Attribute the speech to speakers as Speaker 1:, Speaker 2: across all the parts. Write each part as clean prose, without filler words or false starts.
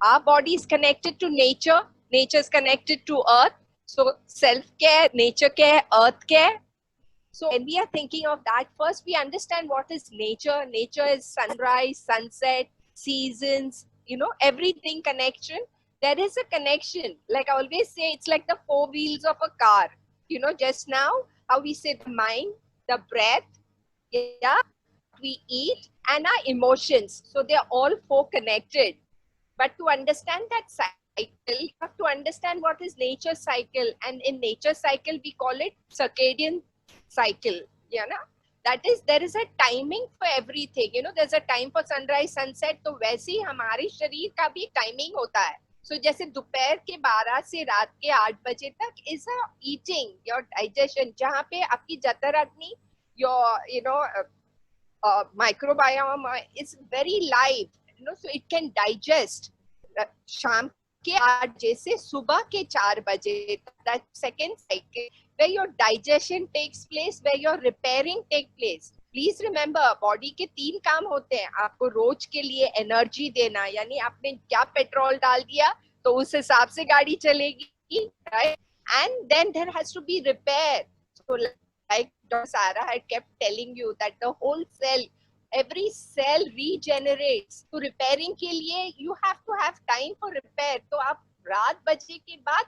Speaker 1: Our body is connected to nature. Nature is connected to earth. So self-care, nature care, earth care. So when we are thinking of that, first we understand what is nature. Nature is sunrise, sunset, seasons, everything connection. There is a connection. Like I always say, it's like the four wheels of a car. Just now, how we say the mind, the breath, yeah, what we eat, and our emotions. So they're all four connected. But to understand that cycle, you have to understand what is nature cycle. And in nature cycle, we call it circadian cycle. Yeah, na? That is, there is a timing for everything. There's a time for sunrise, sunset. तो वैसे ही हमारे शरीर का भी timing होता है. So जैसे दोपहर के 12 से रात के 8 बजे तक is a eating, your digestion, जहाँ पे आपकी जठर अग्नि, your microbiome is very live, so it can digest. शाम के 8 बजे से सुबह के 4 बजे, that second cycle where your digestion takes place, where your repairing take place. Please remember, body के 3 काम होते हैं. आपको रोज के लिए एनर्जी देना, यानी आपने क्या पेट्रोल डाल दिया तो उस हिसाब से गाड़ी चलेगी, right? And then there has to be repair. So like Dr. Sarah had kept telling you that the whole cell, every cell regenerates. तो repairing के लिए you have to have time for repair. तो आप रात बजे के बाद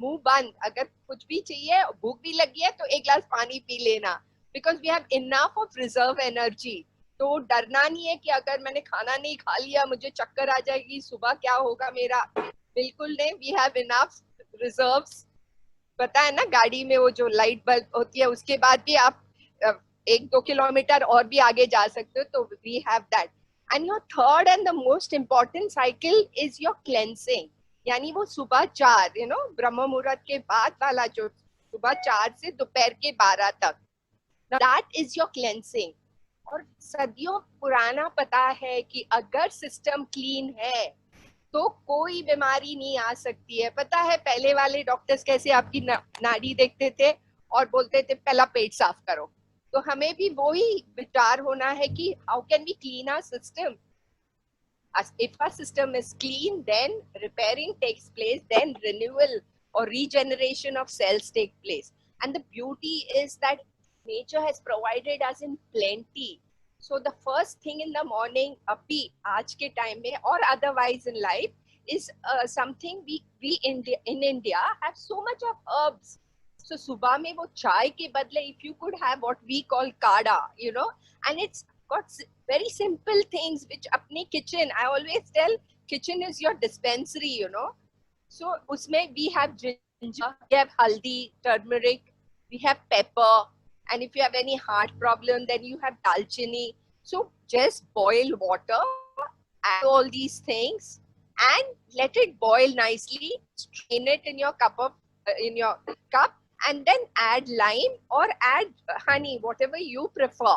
Speaker 1: मुंह बंद, अगर कुछ भी चाहिए, भूख भी लगी है तो एक गिलास पानी पी लेना, because we have enough of reserve energy. तो डरना नहीं है कि अगर मैंने खाना नहीं खा लिया मुझे चक्कर आ जाएगी, सुबह क्या होगा मेरा. बिल्कुल नहीं. We have enough reserves. पता है ना, गाड़ी में वो जो लाइट बल्ब होती है उसके बाद भी आप 1-2 किलोमीटर और भी आगे जा सकते हो. तो we have that. And your third and the most important cycle is your cleansing. यानी वो सुबह 4, ब्रह्म मुहूर्त के बाद वाला, जो सुबह 4 से दोपहर के 12 तक, दैट इज योर क्लेंसिंग. और सदियों पुराना पता है कि अगर सिस्टम क्लीन है तो कोई बीमारी नहीं आ सकती है. पता है पहले वाले डॉक्टर्स कैसे आपकी नाड़ी देखते थे और बोलते थे पहला पेट साफ करो. तो हमें भी वही विचार होना है कि how can we clean our system. If our system is clean, then repairing takes place, then renewal or regeneration of cells take place. And the beauty is that nature has provided us in plenty. So the first thing in the morning, abhi aaj ke time mein or otherwise in life, is something we in India have so much of herbs. So subah mein wo chai ke badle, if you could have what we call kada, and it's got very simple things which apne kitchen, I always tell kitchen is your dispensary, So usme we have ginger, we have haldi, turmeric, we have pepper, and if you have any heart problem then you have dalchini. So just boil water, add all these things and let it boil nicely. Strain it in your cup, and then add lime or add honey, whatever you prefer,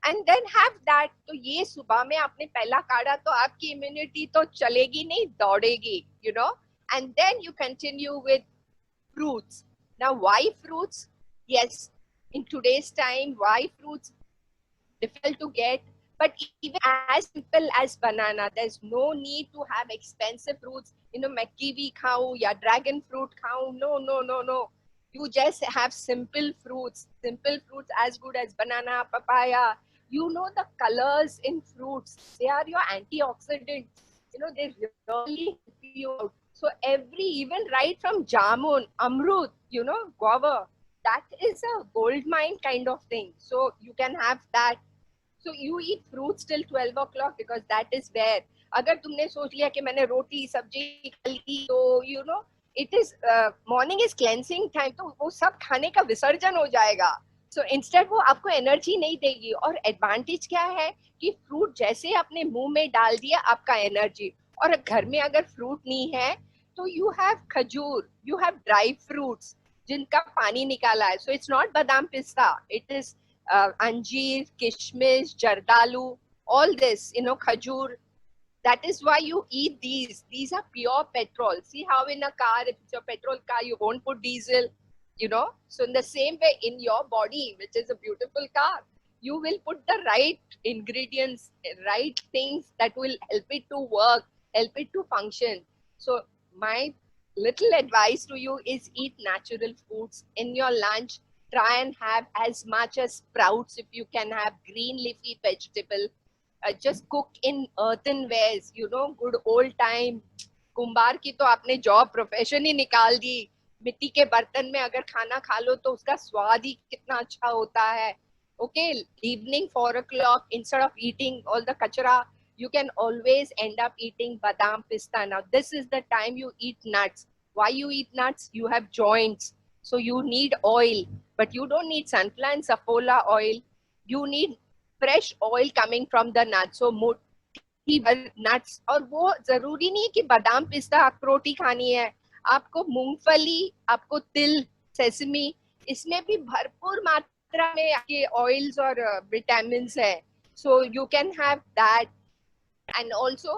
Speaker 1: and then have that. तो ये सुबह में आपने पहला काढ़ा तो आपकी immunity तो चलेगी नहीं, दौड़ेगी, and then you continue with fruits. Now why fruits? Yes, in today's time, why fruits? Difficult to get, but even as simple as banana, there's no need to have expensive fruits. मैं kiwi खाऊं या dragon fruit खाऊं, no. You just have simple fruits as good as banana, papaya. The colors in fruits, they are your antioxidants. They really help you out. So even right from jamun, amrut, guava, that is a gold mine kind of thing. So you can have that. So you eat fruits till 12 o'clock because that is where, अगर तुमने सोच लिया कि मैंने रोटी सब्जी खा ली तो it is morning is cleansing time, तो वो सब खाने का विसर्जन हो जाएगा. So instead वो आपको एनर्जी नहीं देगी. और एडवांटेज क्या है कि फ्रूट जैसे अपने मुंह में डाल दिया आपका एनर्जी. और घर में अगर फ्रूट नहीं है तो यू हैव खजूर, यू हैव ड्राई फ्रूट्स जिनका पानी निकाला है. So it's not badam pista, it is anjeer, kishmish, jardalu, all this, khajur. That is why you eat these. These are pure petrol. See how in a car, if it's a petrol car, you won't put diesel, So in the same way, in your body, which is a beautiful car, you will put the right ingredients, right things that will help it to work. help it to function. So my little advice to you is eat natural foods in your lunch. Try and have as much as sprouts if you can, have green leafy vegetable. Just cook in earthenwares, you know, good old time. कुंभार की तो आपने job profession ही निकाल दी. मिट्टी के बर्तन में अगर खाना खा लो तो उसका स्वाद ही कितना अच्छा होता है. Okay, evening 4 o'clock, instead of eating all the kachara, you can always end up eating badam pista. Now this is the time you eat nuts. Why you eat nuts? You have joints, so you need oil, but you don't need sunflower and safflower oil. You need fresh oil coming from the nuts. So nuts, और वो जरूरी नहीं है कि बादाम पिस्ता अखरोट ही खानी है. आपको मूंगफली, आपको तिल, सेसमी, इसमें भी भरपूर मात्रा में आपके ऑयल्स और विटामिन है. So you can have that. And also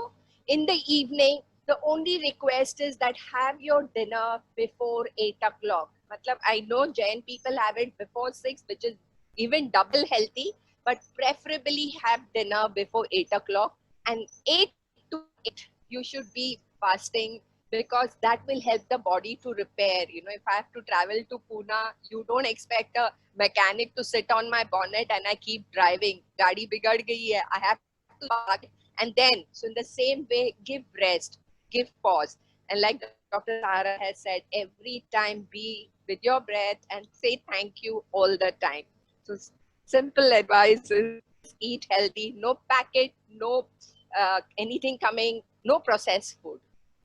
Speaker 1: in the evening the only request is that have your dinner before 8 o'clock. Matlab, I know Jain people have it before 6, which is even double healthy, but preferably have dinner before 8 o'clock. And 8 to 8, you should be fasting, because that will help the body to repair. You know, if I have to travel to Pune, you don't expect a mechanic to sit on my bonnet and I keep driving. Gaadi bigad gayi hai, I have to park. And then, so in the same way, give rest, give pause. And like Dr. Sara has said, every time be with your breath and say thank you all the time. So simple advice is eat healthy, no packet, no anything coming, no processed food.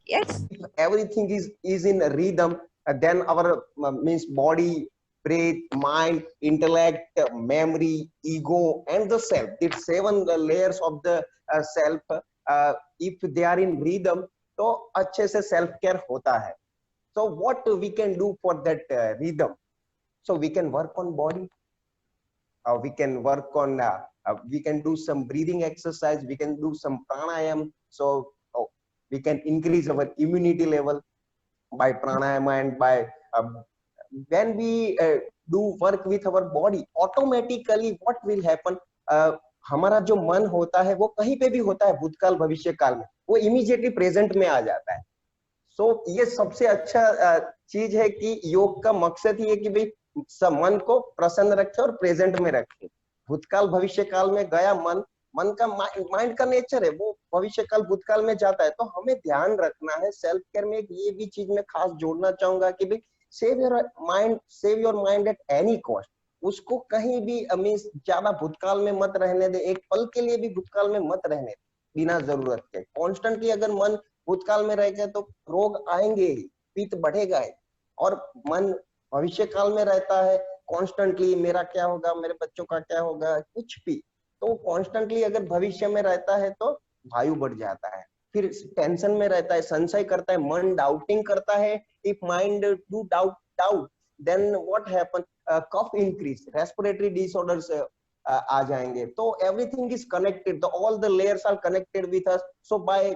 Speaker 1: Yes.
Speaker 2: If everything is in rhythm, then our means body, breath, mind, intellect, memory, ego, and the self. It's 7 layers of the self. If they are in rhythm, तो अच्छे से self care होता है. So what we can do for that rhythm? So we can work on body. We can work on. We can do some breathing exercise. We can do some pranayam. So we can increase our immunity level by pranayama, and by when we do work with our body, automatically what will happen, हमारा जो मन होता है वो कहीं पे भी होता है, भूतकाल भविष्य काल में, वो इमीडिएटली प्रेजेंट में आ जाता है. सो ये सबसे अच्छा चीज है कि योग का मकसद ही है कि भाई सब मन को प्रसन्न रखे और प्रेजेंट में रखे. भूतकाल भविष्य काल में गया मन का माइंड का नेचर है, वो भविष्य काल भूतकाल में जाता है. तो हमें ध्यान रखना है. सेल्फ केयर में ये भी चीज मैं खास जोड़ना चाहूंगा कि भाई save your mind at any cost. उसको कहीं भी मींस ज्यादा भूतकाल में मत रहने दे, एक पल के लिए भी भूतकाल में मत रहने दे बिना जरूरत के. कॉन्स्टेंटली अगर मन भूतकाल में रहेगा तो रोग आएंगे ही, पित्त बढ़ेगा ही. और मन भविष्य काल में रहता है कॉन्स्टेंटली, मेरा क्या होगा, मेरे बच्चों का क्या होगा, कुछ भी. तो कॉन्स्टेंटली अगर भविष्य में रहता है तो वायु बढ़ जाता है, फिर टेंशन में रहता है, संशय करता है, मन डाउटिंग करता है. If mind do doubt then what happen, cough increase, respiratory disorders आ जाएंगे. तो everything is connected, all the layers are connected with us. So by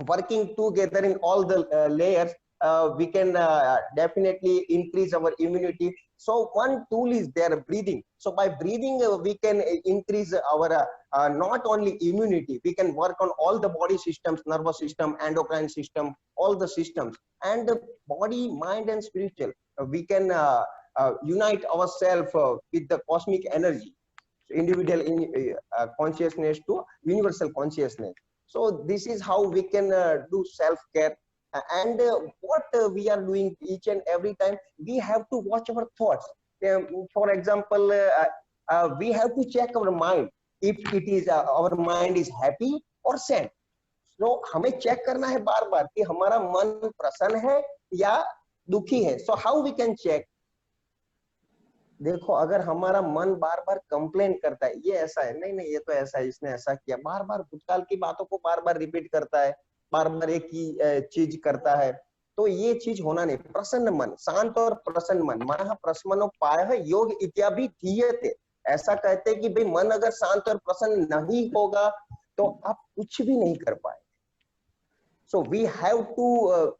Speaker 2: working together in all the layers, we can definitely increase our immunity. So one tool is there, breathing. So by breathing we can increase our not only immunity, we can work on all the body systems, nervous system, endocrine system, all the systems, and body, mind, and spiritual. We can unite ourselves with the cosmic energy, individual consciousness to universal consciousness. So this is how we can do self-care. And what we are doing each and every time, we have to watch our thoughts. For example, we have to check our mind if it is our mind is happy or sad. So हमें check करना है बार बार कि हमारा मन प्रसन्न है या दुखी है. So how we can check? देखो, अगर हमारा मन बार बार कंप्लेन करता है, ये ऐसा है, नहीं ये तो ऐसा है, इसने ऐसा किया, बार बार भूतकाल की बातों को बार बार रिपीट करता है, बार बार एक ही चीज करता है, तो ये चीज होना नहीं. प्रसन्न मन, शांत और प्रसन्न मन, मनः प्रशमनोपायः योग इत्यादि धीयते. ऐसा कहते हैं कि भाई मन अगर शांत और प्रसन्न नहीं होगा तो आप कुछ भी नहीं कर पाएंगे. So we have to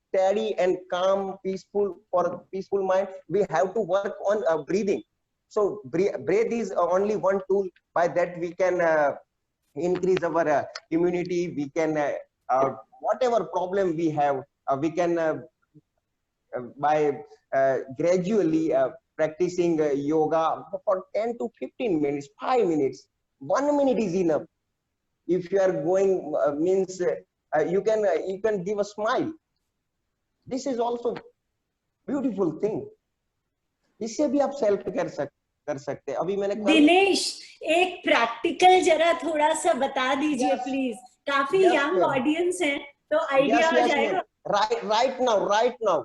Speaker 2: steady and calm, peaceful, for peaceful mind. We have to work on breathing. So breath is only one tool. By that we can increase our immunity. We can whatever problem we have, we can by gradually practicing yoga for 10 to 15 minutes, 5 minutes, 1 minute is enough. If you are going means you can give a smile. This is also beautiful thing. इससे भी आप self कर सकते हैं. अभी मैंने
Speaker 3: दिनेश एक practical जरा थोड़ा सा बता दीजिए प्लीज. काफी यंग ऑडियंस है तो आइडिया आ जाएगा.
Speaker 2: Right now.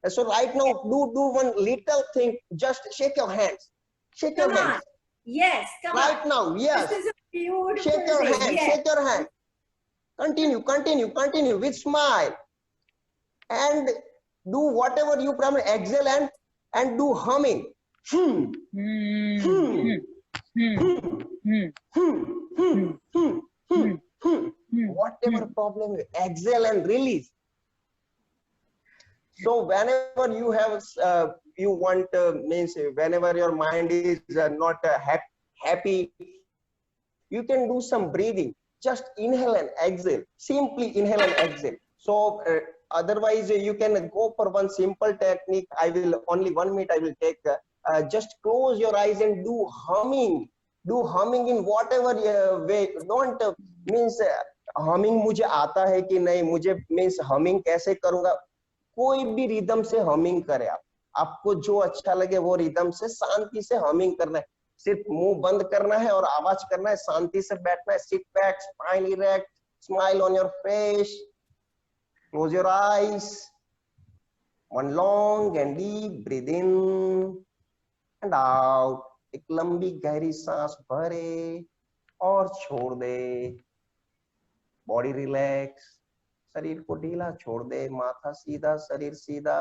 Speaker 2: So right now, do one little thing. Just shake your hands. Shake your hands.
Speaker 3: Yes, come
Speaker 2: right
Speaker 3: on.
Speaker 2: Now. Yes.
Speaker 3: This is a beautiful
Speaker 2: shake your
Speaker 3: thing.
Speaker 2: hand.
Speaker 3: Yes.
Speaker 2: Shake your hand. Continue with smile. And do whatever you promise. Exhale and do humming. Whatever problem, exhale and release. So whenever you have you want means whenever your mind is not happy, you can do some breathing. Just inhale and exhale. Simply inhale and exhale. So otherwise you can go for one simple technique. I will only 1 minute I will take. Just close your eyes and do humming. Do humming in whatever way. Don't means humming मुझे आता है कि नहीं, मुझे means humming कैसे करूँगा. कोई भी रिदम से हमिंग करे. आपको जो अच्छा लगे वो रिदम से शांति से हमिंग करना है. सिर्फ मुंह बंद करना है और आवाज करना है. शांति से बैठना है. Sit back, spine erect, smile on your face, close your eyes. One long and deep breath in and out. एक लंबी गहरी सांस भरे और छोड़ दे. Body relax. शरीर को ढीला छोड़ दे. माथा सीधा, शरीर सीधा.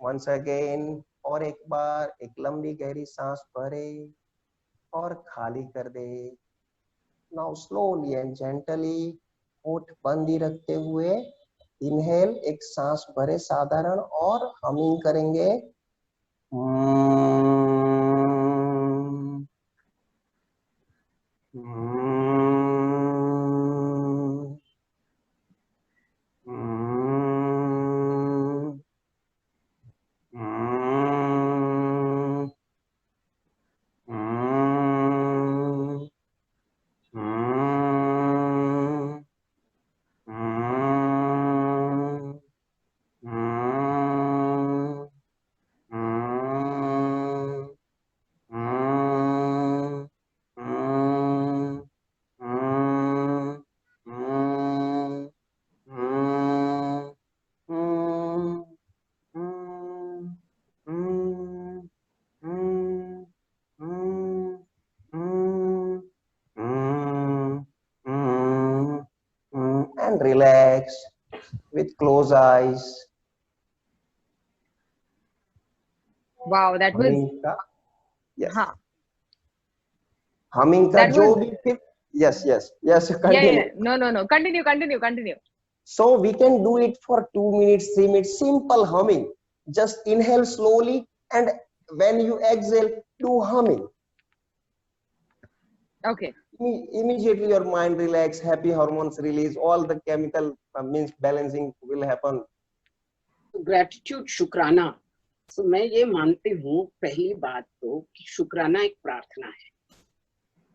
Speaker 2: Once again. और एक बार एक लंबी गहरी सांस भरे और खाली कर दे. नाउ स्लोली एंड जेंटली होठ बंद ही रखते हुए इनहेल. एक सांस भरे साधारण और हमिंग करेंगे. And relax with closed eyes.
Speaker 4: Wow, that was
Speaker 2: yes.
Speaker 4: हाँ.
Speaker 2: Humming का जो भी फिर yes continue.
Speaker 4: Yeah. No. Continue.
Speaker 2: So we can do it for 2 minutes, 3 minutes. Simple humming. Just inhale slowly and when you exhale, do humming.
Speaker 4: Okay.
Speaker 2: Immediately your mind relax, happy hormones release, all the chemical means balancing will happen.
Speaker 5: Gratitude, शुक्राना. So मैं ये मानती हूँ पहली बात तो कि शुक्राना एक प्रार्थना है.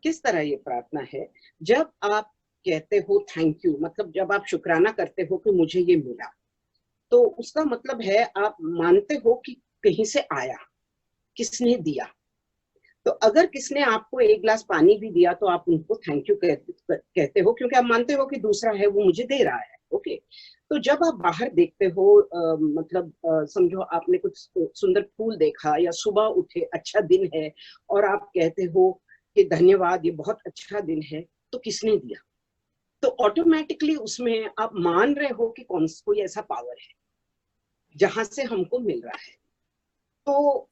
Speaker 5: किस तरह ये प्रार्थना है? जब आप कहते हो थैंक यू, मतलब जब आप शुक्राना करते हो कि मुझे ये मिला, तो उसका मतलब है आप मानते हो कि कहीं से आया, किसने दिया. तो अगर किसने आपको एक गिलास पानी भी दिया तो आप उनको थैंक यू कहते हो, क्योंकि आप मानते हो कि दूसरा है वो मुझे दे रहा है. ओके. तो जब आप बाहर देखते हो, मतलब समझो आपने कुछ सुंदर फूल देखा या सुबह उठे, अच्छा दिन है, और आप कहते हो कि धन्यवाद, ये बहुत अच्छा दिन है, तो किसने दिया. तो ऑटोमेटिकली उसमें आप मान रहे हो कि कोई ऐसा पावर है जहां से हमको मिल रहा है. तो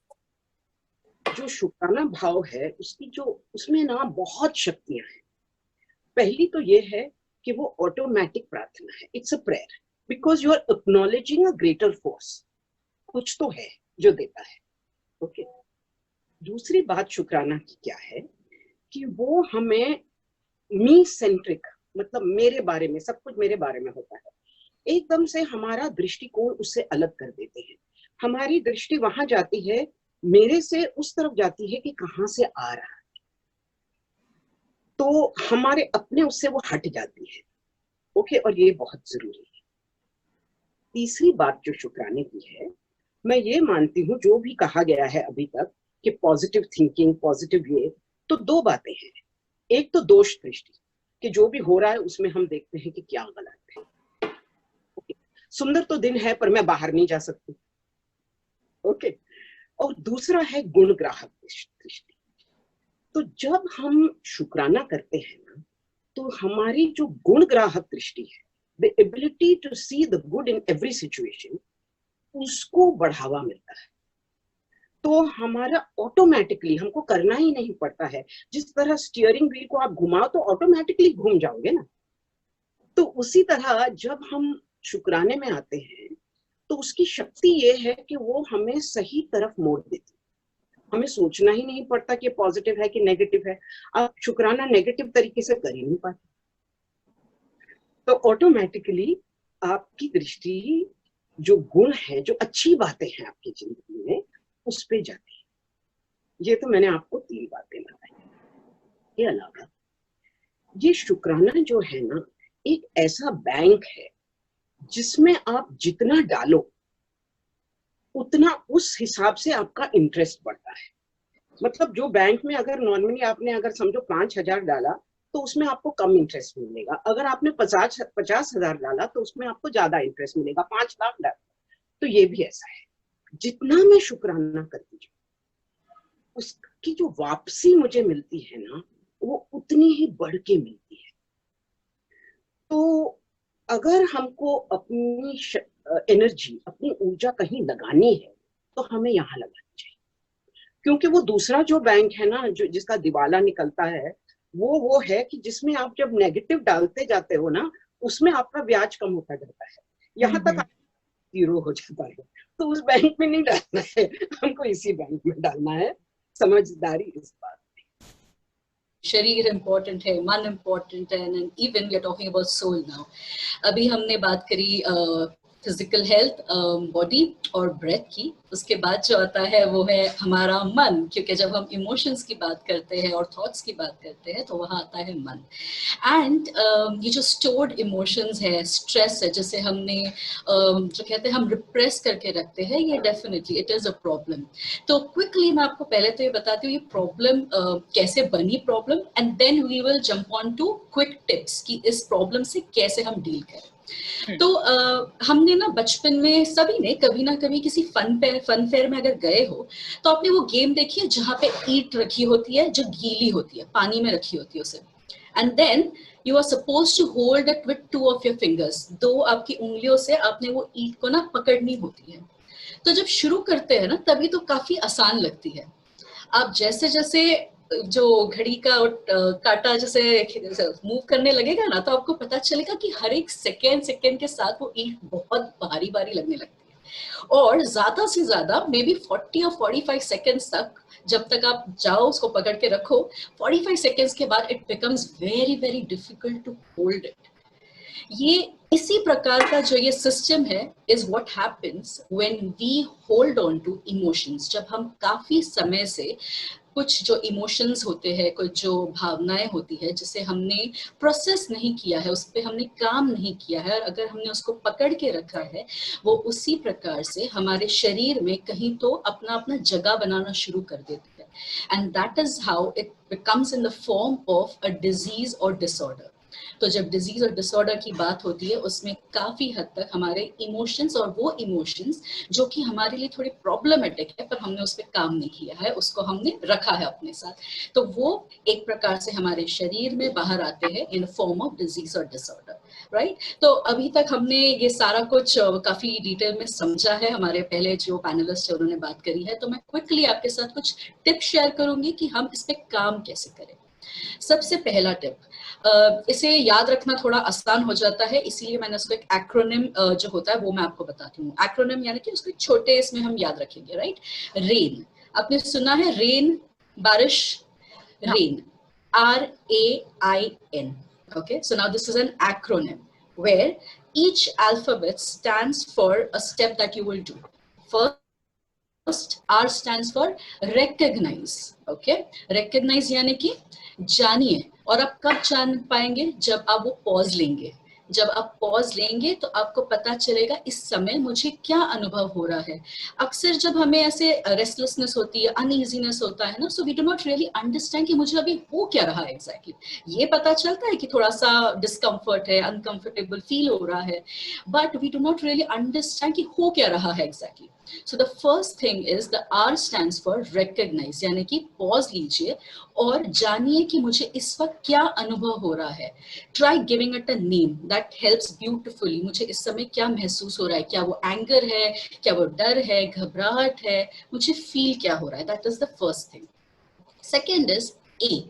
Speaker 5: जो शुक्राना भाव है उसमें ना बहुत शक्तियां हैं. पहली तो ये है कि वो ऑटोमेटिक प्रार्थना है. It's a prayer because you are acknowledging a greater force. कुछ तो है जो देता है. ओके. दूसरी बात शुक्राना की क्या है कि वो हमें मी सेंट्रिक, मतलब मेरे बारे में, सब कुछ मेरे बारे में होता है, एकदम से हमारा दृष्टिकोण उससे अलग कर देते हैं। हमारी दृष्टि वहां जाती है, मेरे से उस तरफ जाती है कि कहाँ से आ रहा है, तो हमारे अपने उससे वो हट जाती है। ओके, और ये बहुत जरूरी है। तीसरी बात जो शुक्राने की है, मैं ये मानती हूँ जो भी कहा गया है अभी तक कि पॉजिटिव थिंकिंग, पॉजिटिव ये, तो दो बातें हैं। एक तो दोष दृष्टि, कि जो भी हो रहा है उसमें हम देखते हैं कि क्या गलत है। सुंदर तो दिन है पर मैं बाहर नहीं जा सकती। ओके, और दूसरा है गुणग्राहक दृष्टि। तो जब हम शुक्राना करते हैं ना, तो हमारी जो गुणग्राहक दृष्टि है, the ability to see the good in every situation, उसको बढ़ावा मिलता है। तो हमारा ऑटोमेटिकली, हमको करना ही नहीं पड़ता है। जिस तरह स्टीयरिंग व्हील को आप घुमाओ तो ऑटोमेटिकली घूम जाओगे ना, तो उसी तरह जब हम शुक्राने में आते हैं तो उसकी शक्ति ये है कि वो हमें सही तरफ मोड़ देती है। हमें सोचना ही नहीं पड़ता कि पॉजिटिव है कि नेगेटिव है। आप शुक्राना नेगेटिव तरीके से कर ही नहीं पाते, तो ऑटोमेटिकली आपकी दृष्टि जो गुण है, जो अच्छी बातें हैं आपकी जिंदगी में, उस पे जाती है। ये तो मैंने आपको 3 बातें बताई। के अलावा ये शुक्राना जो है ना, एक ऐसा बैंक है जिसमें आप जितना डालो उतना उस हिसाब से आपका इंटरेस्ट बढ़ता है। मतलब जो बैंक में अगर नॉर्मली आपने अगर समझो 5,000 डाला तो उसमें आपको कम इंटरेस्ट मिलेगा। अगर आपने 50,000 डाला तो उसमें आपको ज्यादा इंटरेस्ट मिलेगा। 5 लाख डाला तो ये भी ऐसा है। जितना मैं शुक्राना करती हूँ, उसकी जो वापसी मुझे मिलती है ना, वो उतनी ही बढ़ के मिलती है। तो अगर हमको अपनी एनर्जी, अपनी ऊर्जा कहीं लगानी है तो हमें यहाँ लगानी चाहिए, क्योंकि वो दूसरा जो बैंक है ना, जो जिसका दिवाला निकलता है, वो है कि जिसमें आप जब नेगेटिव डालते जाते हो ना, उसमें आपका ब्याज कम होता जाता है, यहाँ तक 0 हो जाता है। तो उस बैंक में नहीं डालना है, हमको इसी बैंक में डालना है। समझदारी इस बात।
Speaker 6: शरीर इम्पोर्टेंट है, मन इम्पोर्टेंट है, and even we are talking about soul now. अभी हमने बात करी फिजिकल हेल्थ, बॉडी और ब्रेथ की। उसके बाद जो आता है वो है हमारा मन, क्योंकि जब हम इमोशंस की बात करते हैं और थॉट्स की बात करते हैं तो वहाँ आता है मन। एंड ये जो स्टोर्ड इमोशंस है, स्ट्रेस है, जिसे हमने जो कहते हैं हम रिप्रेस करके रखते हैं, ये definitely it is a problem. तो क्विकली मैं आपको पहले तो ये बताती हूँ ये प्रॉब्लम कैसे बनी problem, and then we will jump on to quick tips कि इस प्रॉब्लम से कैसे हम डील करें। तो हमने ना बचपन में सभी ने कभी ना कभी किसी फन फेयर में अगर गए हो तो आपने वो गेम देखी है जहाँ पे ईंट रखी होती है जो गीली होती है, पानी में रखी होती है उसे, and then you are suppose to hold it with 2 of your fingers. 2 आपकी उंगलियों से आपने वो ईंट को ना पकड़नी होती है। तो जब शुरू करते हैं ना तभी तो काफी आसान लगती है। आप जैसे जैसे जो घड़ी का काटा जैसे मूव करने लगेगा ना, तो आपको पता चलेगा कि हर एक सेकेंड के साथ वो ईंट बहुत भारी लगने लगती है। और ज्यादा से ज्यादा मे बी 40 और 45 सेकेंड्स तक जब तक आप जाओ उसको पकड़ के रखो, 45 सेकेंड्स के बाद it becomes very difficult to hold it. ये इसी प्रकार का जो ये सिस्टम है is what happens when we hold on to emotions. जब हम काफी समय से कुछ जो इमोशंस होते हैं, कुछ जो भावनाएं होती है जिसे हमने प्रोसेस नहीं किया है, उस पर हमने काम नहीं किया है, और अगर हमने उसको पकड़ के रखा है, वो उसी प्रकार से हमारे शरीर में कहीं तो अपना जगह बनाना शुरू कर देते हैं। And that is how it becomes in the form of a disease और डिसऑर्डर। तो जब डिजीज और डिसऑर्डर की बात होती है उसमें काफी हद तक हमारे इमोशंस, और वो इमोशंस जो कि हमारे लिए थोड़ी प्रॉब्लमेटिक है पर हमने उस पर काम नहीं किया है, उसको हमने रखा है अपने साथ, तो वो एक प्रकार से हमारे शरीर में बाहर आते हैं इन फॉर्म ऑफ डिजीज और डिसऑर्डर, राइट। तो अभी तक हमने ये सारा कुछ काफी डिटेल में समझा है। हमारे पहले जो पैनलिस्ट है उन्होंने बात करी है, तो मैं क्विकली आपके साथ कुछ टिप्स शेयर करूंगी कि हम इस पे काम कैसे करें। सबसे पहला टिप, इसे याद रखना थोड़ा आसान हो जाता है, इसीलिए मैंने उसको एक एक्रोनिम जो होता है वो मैं आपको बताती हूँ। एक्रोनिम यानी कि उसको छोटे इसमें हम याद रखेंगे, राइट। रेन, आपने सुना है रेन, बारिश, rain, RAIN, Okay, so now this is an acronym where each alphabet stands for a step that you will do. First, R stands for recognize. Okay, recognize यानी कि जानिए, और आप कब जान पाएंगे? जब आप वो पॉज लेंगे. जब आप पॉज लेंगे तो आपको पता चलेगा इस समय मुझे क्या अनुभव हो रहा है. अक्सर जब हमें ऐसे रेस्टलेसनेस होती है, अनईजीनेस होता है ना, so we do not really understand कि मुझे अभी हो क्या रहा है एग्जैक्टली. ये पता चलता है कि थोड़ा सा डिस्कम्फर्ट है, अनकंफर्टेबल फील हो रहा है, but we do not really understand कि हो क्या रहा है exactly. So the first thing is the R stands for recognize, यानी कि pause लीजिए और जानिए कि मुझे इस वक्त क्या अनुभव हो रहा है. Try giving it a name that helps beautifully. मुझे इस समय क्या महसूस हो रहा है? क्या वो एंगर है, क्या वो डर है, घबराहट है, मुझे फील क्या हो रहा है? That is the first thing. Second is A.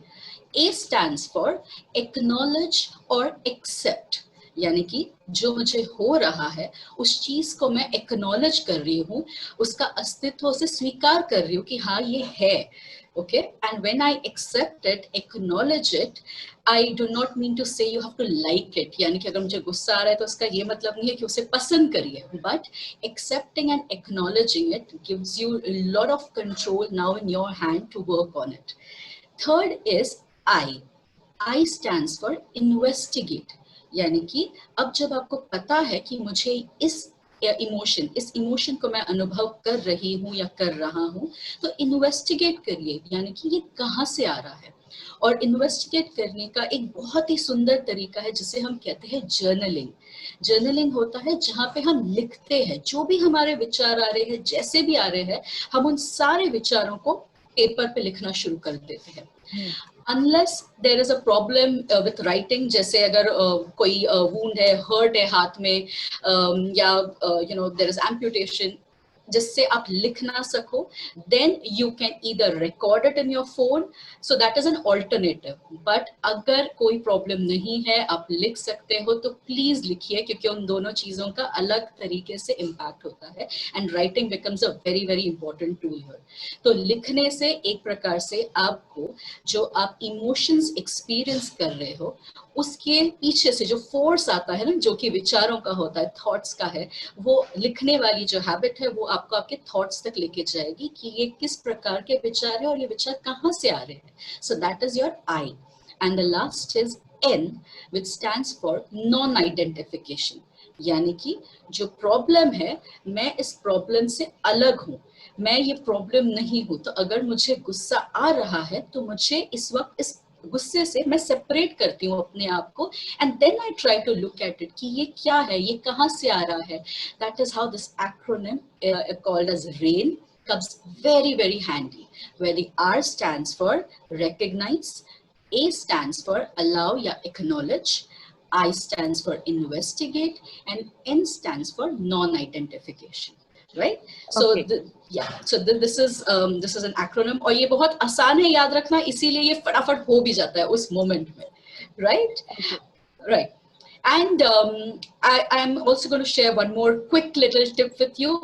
Speaker 6: A stands for acknowledge or accept. यानी कि जो मुझे हो रहा है उस चीज को मैं एक्नॉलेज कर रही हूँ, उसका अस्तित्व से स्वीकार कर रही हूँ कि हाँ ये है. Okay, and when I accept it, acknowledge it, I do not mean to say you have to like it. यानी कि अगर मुझे गुस्सा आ रहा है तो उसका ये मतलब नहीं है कि उसे पसंद करिए, but accepting and acknowledging it gives you a lot of control now in your hand to work on it. Third is I. I stands for investigate. यानी कि अब जब आपको पता है कि मुझे इस इमोशन को मैं अनुभव कर रही हूँ या कर रहा हूँ, तो इन्वेस्टिगेट करिए, यानी कि ये कहाँ से आ रहा है. और इन्वेस्टिगेट करने का एक बहुत ही सुंदर तरीका है जिसे हम कहते हैं जर्नलिंग. जर्नलिंग होता है जहाँ पे हम लिखते हैं जो भी हमारे विचार आ रहे हैं, जैसे भी आ रहे हैं, हम उन सारे विचारों को पेपर पे लिखना शुरू कर देते हैं. Unless there is a problem with writing, जैसे अगर कोई wound है, hurt है हाथ में, या there is amputation, जिससे आप लिख ना सको, then you can either record it in your phone, so that is an alternative. But अगर कोई problem नहीं है, आप लिख सकते हो, तो please लिखिए, क्योंकि उन दोनों चीजों का अलग तरीके से impact होता है, and writing becomes a very very important tool here. तो लिखने से एक प्रकार से आपको जो आप emotions experience कर रहे हो, उसके पीछे से जो फोर्स आता है ना, जो कि विचारों का होता है, थॉट्स का है, वो लिखने वाली जो हैबिट है वो आपको आपके थॉट्स तक लेके जाएगी कि ये किस प्रकार के विचार है और ये विचार कहाँ से आ रहे हैं. So that is your I. And the last is N, which stands for non-identification. यानी कि जो प्रॉब्लम है, मैं इस प्रॉब्लम से अलग हूँ, मैं ये प्रॉब्लम नहीं हूँ. तो अगर मुझे गुस्सा आ रहा है तो मुझे इस वक्त इस गुस्से से मैं सेपरेट करती हूँ अपने आप को, and then I try to look at it कि ये क्या है, ये कहाँ से आ रहा है. That is how this acronym called as RAIN comes very very handy, where the R stands for recognize, A stands for allow या acknowledge, I stands for investigate, and N stands for non-identification. Right? So
Speaker 4: Okay.
Speaker 6: so this is an acronym, और ये बहुत आसान है याद रखना, इसीलिए ये फटाफट हो भी जाता है उस मोमेंट में. Right? Right. And I am also going to share one more quick little tip with you,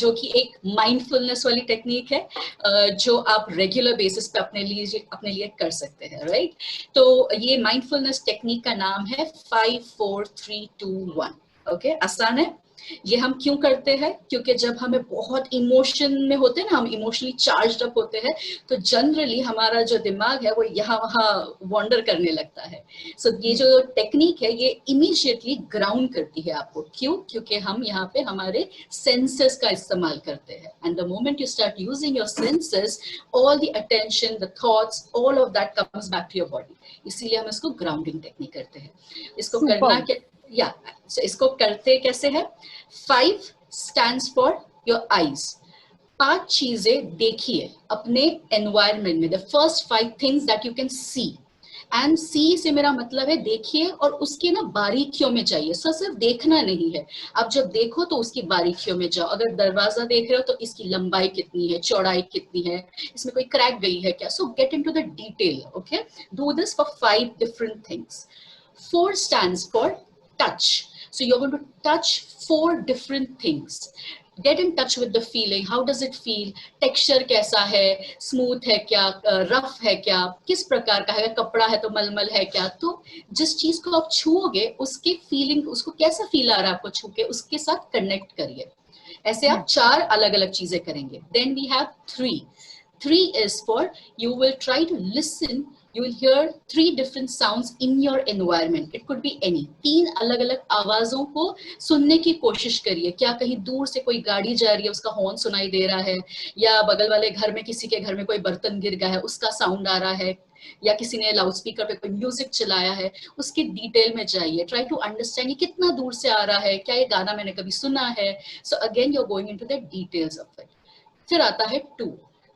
Speaker 6: जो कि एक mindfulness वाली टेक्निक है, जो आप रेगुलर बेसिस पे अपने लिए कर सकते हैं. राइट? तो ये mindfulness टेक्निक का नाम है 5 4 3 2 1. ओके, आसान है. ये हम क्यों करते हैं? क्योंकि जब हमें बहुत इमोशन में होते हैं ना, हम इमोशनली चार्ज्ड अप होते हैं, तो जनरली हमारा जो दिमाग है वो यहाँ वहाँ वॉन्डर करने लगता है. सो ये जो टेक्निक है ये इमीडिएटली ग्राउंड करती है आपको. क्यों? क्योंकि हम यहाँ पे हमारे सेंसेस का इस्तेमाल करते हैं, and the moment you start using your senses, all the attention, the thoughts, all of that comes back to your body. इसीलिए हम इसको ग्राउंडिंग टेक्निक करते हैं. इसको करना क्या, so इसको करते कैसे है? 5 stands for your eyes. 5 चीजें देखिए अपने एनवायरनमेंट में. The first 5 things that you can see. And see से मेरा मतलब है देखिए और उसके ना बारीकियों में जाइए. सिर्फ देखना नहीं है. आप जब देखो तो उसकी बारीकियों में जाओ. अगर दरवाजा देख रहे हो तो इसकी लंबाई कितनी है, चौड़ाई कितनी है, इसमें कोई क्रैक गई है क्या. So get into the detail. Okay? Do this for 5 different things. 4 stands for touch. So you're going to touch 4 different things. get in touch with the feeling. How does it feel? Texture कैसा है? Smooth है क्या? Rough है क्या? किस प्रकार का है? कपड़ा है तो मलमल है क्या? तो जिस चीज को आप छूओगे उसकी फीलिंग, उसको कैसा फील आ रहा है आपको छू के, उसके साथ कनेक्ट करिए. ऐसे आप 4 अलग अलग चीजें करेंगे. Then we have 3. 3 is for you will try to listen. You will hear 3 different sounds in your environment. It could be any. 3 अलग अलग आवाजों को सुनने की कोशिश करिए. क्या कहीं दूर से कोई गाड़ी जा रही है, उसका हॉर्न सुनाई दे रहा है, या बगल वाले घर में किसी के घर में कोई बर्तन गिर गया है, उसका साउंड आ रहा है, या किसी ने लाउड स्पीकर पे कोई म्यूजिक चलाया है. उसके डिटेल में जाइए. ट्राई टू अंडरस्टैंड ये कितना दूर से आ रहा है, क्या ये गाना मैंने कभी सुना है. So again you are going into the details of it. फिर आता है 2.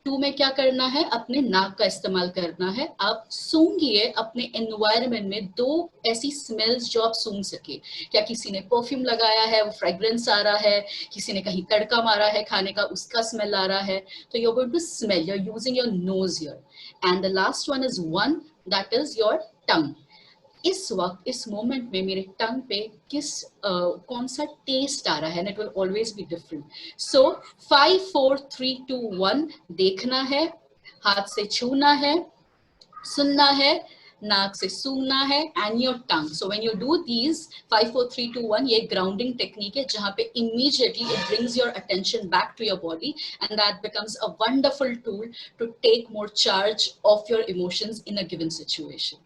Speaker 6: 2 में क्या करना है? अपने नाक का इस्तेमाल करना है. आप सूंघिए अपने एनवायरनमेंट में 2 ऐसी स्मेल्स जो आप सूंघ सके. क्या किसी ने परफ्यूम लगाया है, वो फ्रेग्रेंस आ रहा है, किसी ने कहीं तड़का मारा है खाने का, उसका स्मेल आ रहा है. तो you are going to smell, you are using your nose here. And the last one is 1, that is your tongue. इस वक्त, इस मोमेंट में मेरे टंग पे कौन सा टेस्ट आ रहा है, it will always be different. सो 5 4 3 2 1 देखना है, हाथ से छूना है, सुनना है, नाक से सूंघना है, and your tongue. So when you do these 5 4 3 2 1, ये ग्राउंडिंग टेक्निक है जहां पे immediately it brings your attention back to your body, and that becomes a wonderful tool to take more charge of your emotions in a given situation.